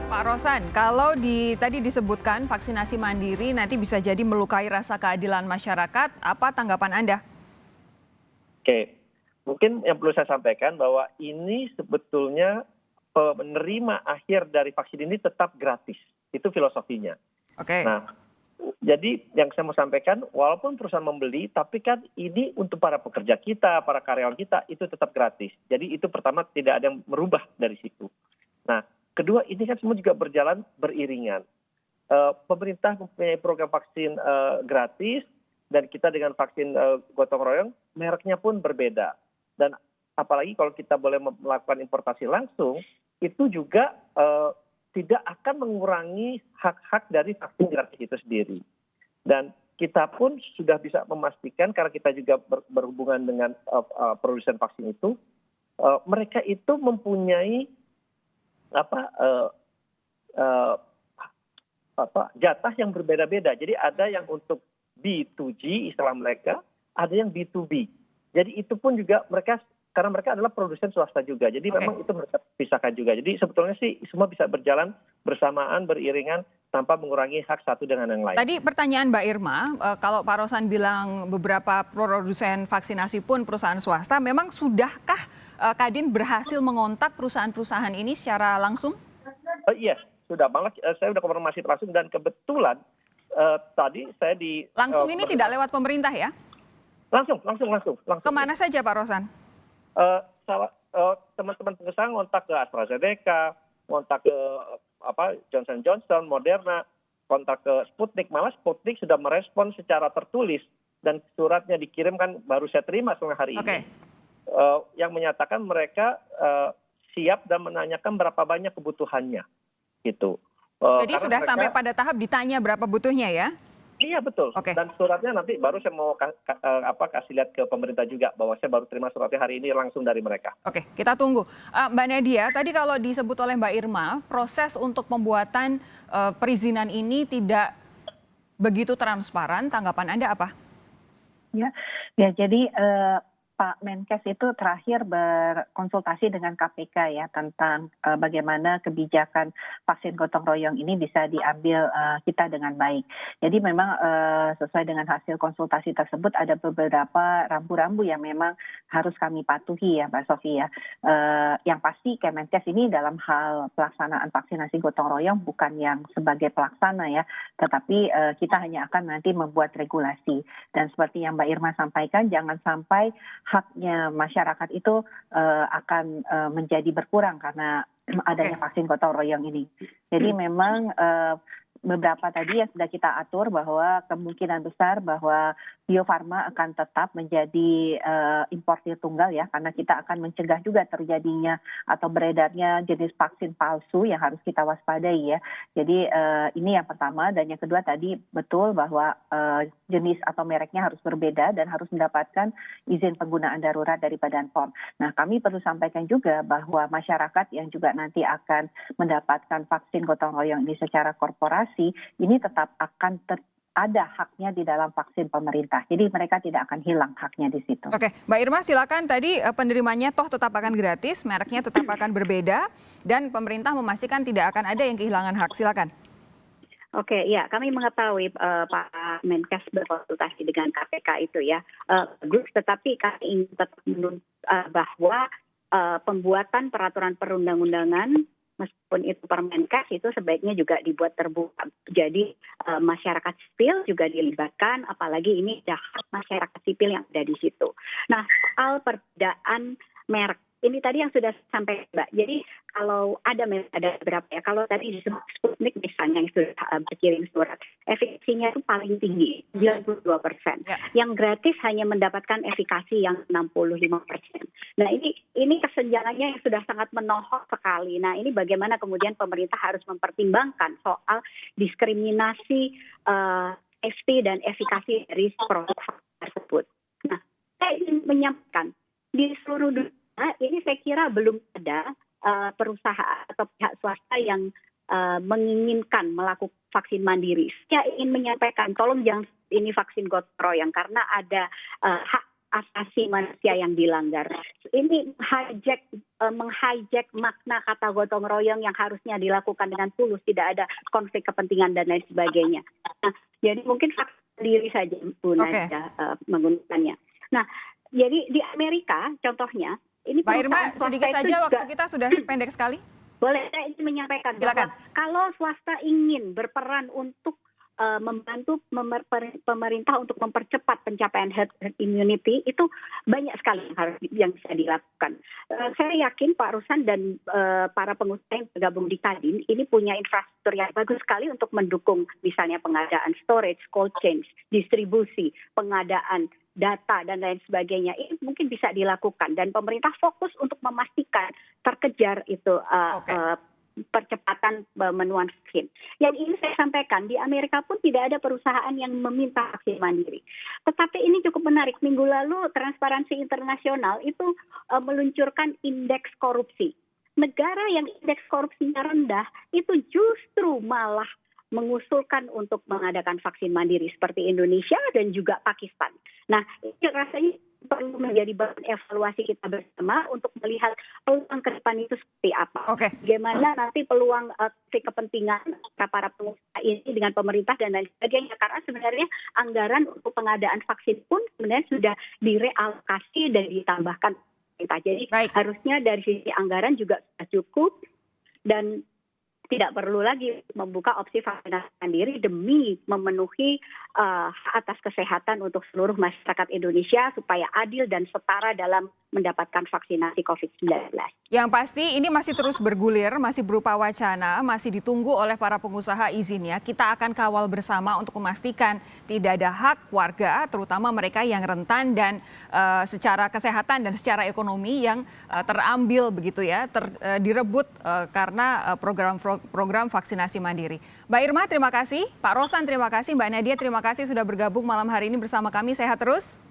Pak Rosan, kalau tadi disebutkan vaksinasi mandiri nanti bisa jadi melukai rasa keadilan masyarakat, apa tanggapan Anda? Oke, mungkin yang perlu saya sampaikan bahwa ini sebetulnya penerima akhir dari vaksin ini tetap gratis. Itu filosofinya. Oke. Nah, jadi yang saya mau sampaikan, walaupun perusahaan membeli, tapi kan ini untuk para pekerja kita, para karyawan kita, itu tetap gratis. Jadi itu pertama tidak ada yang merubah dari situ. Nah, kedua ini kan semua juga berjalan beriringan. Pemerintah mempunyai program vaksin gratis, dan kita dengan vaksin gotong royong, mereknya pun berbeda. Dan apalagi kalau kita boleh melakukan importasi langsung, itu juga tidak akan mengurangi hak-hak dari vaksin gratis itu sendiri. Dan kita pun sudah bisa memastikan, karena kita juga berhubungan dengan produsen vaksin itu, mereka itu mempunyai jatah yang berbeda-beda. Jadi ada yang untuk B2G istilah mereka, ada yang B2B. Jadi itu pun juga mereka, karena mereka adalah produsen swasta juga. Jadi memang itu mereka pisahkan juga. Jadi sebetulnya sih semua bisa berjalan bersamaan, beriringan, tanpa mengurangi hak satu dengan yang lain. Tadi pertanyaan Mbak Irma, kalau Pak Rosan bilang beberapa produsen vaksinasi pun perusahaan swasta, memang sudahkah Kadin berhasil mengontak perusahaan-perusahaan ini secara langsung? Iya, sudah. Malah saya sudah konfirmasi langsung, dan kebetulan tadi saya langsung ini tidak lewat pemerintah ya? Langsung. Kemana saja Pak Rosan? Teman-teman pengusaha ngontak ke AstraZeneca, ngontak ke Johnson Johnson, Moderna, kontak ke Sputnik. Malah Sputnik sudah merespon secara tertulis, dan suratnya dikirimkan baru saya terima sore hari ini. Yang menyatakan mereka siap dan menanyakan berapa banyak kebutuhannya. Gitu. Jadi sudah sampai pada tahap ditanya berapa butuhnya ya? Iya betul. Dan suratnya nanti baru saya mau kasih lihat ke pemerintah juga, bahwa saya baru terima suratnya hari ini langsung dari mereka. Oke, kita tunggu. Mbak Nadia, tadi kalau disebut oleh Mbak Irma, proses untuk pembuatan perizinan ini tidak begitu transparan. Tanggapan Anda apa? Ya jadi Pak Menkes itu terakhir berkonsultasi dengan KPK ya tentang bagaimana kebijakan vaksin gotong royong ini bisa diambil kita dengan baik. Jadi memang sesuai dengan hasil konsultasi tersebut ada beberapa rambu-rambu yang memang harus kami patuhi ya Mbak Sofi ya. Yang pasti Kemenkes ini dalam hal pelaksanaan vaksinasi gotong royong bukan yang sebagai pelaksana ya, tetapi kita hanya akan nanti membuat regulasi. Dan seperti yang Mbak Irma sampaikan, jangan sampai haknya masyarakat itu akan menjadi berkurang karena adanya vaksin gotong royong ini. Jadi memang beberapa tadi yang sudah kita atur bahwa kemungkinan besar bahwa Bio Farma akan tetap menjadi importir tunggal ya, karena kita akan mencegah juga terjadinya atau beredarnya jenis vaksin palsu yang harus kita waspadai ya. Jadi ini yang pertama, dan yang kedua tadi betul bahwa jenis atau mereknya harus berbeda dan harus mendapatkan izin penggunaan darurat dari Badan POM. Nah, kami perlu sampaikan juga bahwa masyarakat yang juga nanti akan mendapatkan vaksin gotong royong ini secara korporasi, ini tetap akan ada haknya di dalam vaksin pemerintah. Jadi mereka tidak akan hilang haknya di situ. Oke, Mbak Irma silakan. Tadi penerimanya toh tetap akan gratis, mereknya tetap akan berbeda, dan pemerintah memastikan tidak akan ada yang kehilangan hak. Silakan. Oke, ya kami mengetahui Pak Menkes berkonsultasi dengan KPK itu ya. Tetapi kami ingin tetap menuntut bahwa pembuatan peraturan perundang-undangan, meskipun itu Permenkes, itu sebaiknya juga dibuat terbuka. Jadi masyarakat sipil juga dilibatkan, apalagi ini ada hak masyarakat sipil yang ada di situ. Nah, soal perbedaan merek, ini tadi yang sudah sampai Mbak. Jadi kalau ada berapa ya, kalau tadi disebut Sputnik misalnya yang sudah berkirim surat, efikasinya itu paling tinggi, 92%. Yang gratis hanya mendapatkan efikasi yang 65%. Nah ini kesenjangannya yang sudah sangat menohok sekali. Nah ini bagaimana kemudian pemerintah harus mempertimbangkan soal diskriminasi safety dan efikasi dari produk tersebut. Nah saya ingin menyampaikan di seluruh dunia ini saya kira belum ada perusahaan atau pihak swasta yang menginginkan melakukan vaksin mandiri. Saya ingin menyampaikan, tolong jangan ini vaksin gotong royong karena ada hak asasi manusia yang dilanggar. Ini menghijack makna kata gotong royong yang harusnya dilakukan dengan tulus, tidak ada konflik kepentingan dan lain sebagainya. Nah, jadi mungkin sendiri saja Bu Nadia menggunakannya. Nah, jadi di Amerika contohnya ini Mbak Irma, sedikit saja waktu kita sudah pendek sekali. Boleh saya ingin menyampaikan bahwa kalau swasta ingin berperan untuk membantu pemerintah untuk mempercepat pencapaian herd immunity, itu banyak sekali yang bisa dilakukan. Saya yakin Pak Ruslan dan para pengusaha yang bergabung di Kadin ini punya infrastruktur yang bagus sekali untuk mendukung misalnya pengadaan storage, cold chain, distribusi, pengadaan data dan lain sebagainya. Ini mungkin bisa dilakukan dan pemerintah fokus untuk memastikan terkejar itu percepatan pemenuhan vaksin. Yang ini saya sampaikan, di Amerika pun tidak ada perusahaan yang meminta vaksin mandiri. Tetapi ini cukup menarik. Minggu lalu Transparansi Internasional itu meluncurkan indeks korupsi. Negara yang indeks korupsinya rendah itu justru malah mengusulkan untuk mengadakan vaksin mandiri seperti Indonesia dan juga Pakistan. Nah, ini rasanya perlu menjadi bahan evaluasi kita bersama untuk melihat peluang ke depan itu seperti apa. Bagaimana nanti peluang kepentingan para pengusaha ini dengan pemerintah dan lain sebagainya. Karena sebenarnya anggaran untuk pengadaan vaksin pun sebenarnya sudah direalokasi dan ditambahkan pemerintah. Jadi harusnya dari sisi anggaran juga sudah cukup dan tidak perlu lagi membuka opsi vaksinasi mandiri demi memenuhi atas kesehatan untuk seluruh masyarakat Indonesia supaya adil dan setara dalam mendapatkan vaksinasi COVID-19. Yang pasti ini masih terus bergulir, masih berupa wacana, masih ditunggu oleh para pengusaha izinnya. Kita akan kawal bersama untuk memastikan tidak ada hak warga, terutama mereka yang rentan dan secara kesehatan dan secara ekonomi yang terambil begitu ya, direbut karena program vaksinasi mandiri. Mbak Irma, terima kasih. Pak Rosan, terima kasih. Mbak Nadia, terima kasih sudah bergabung malam hari ini bersama kami. Sehat terus.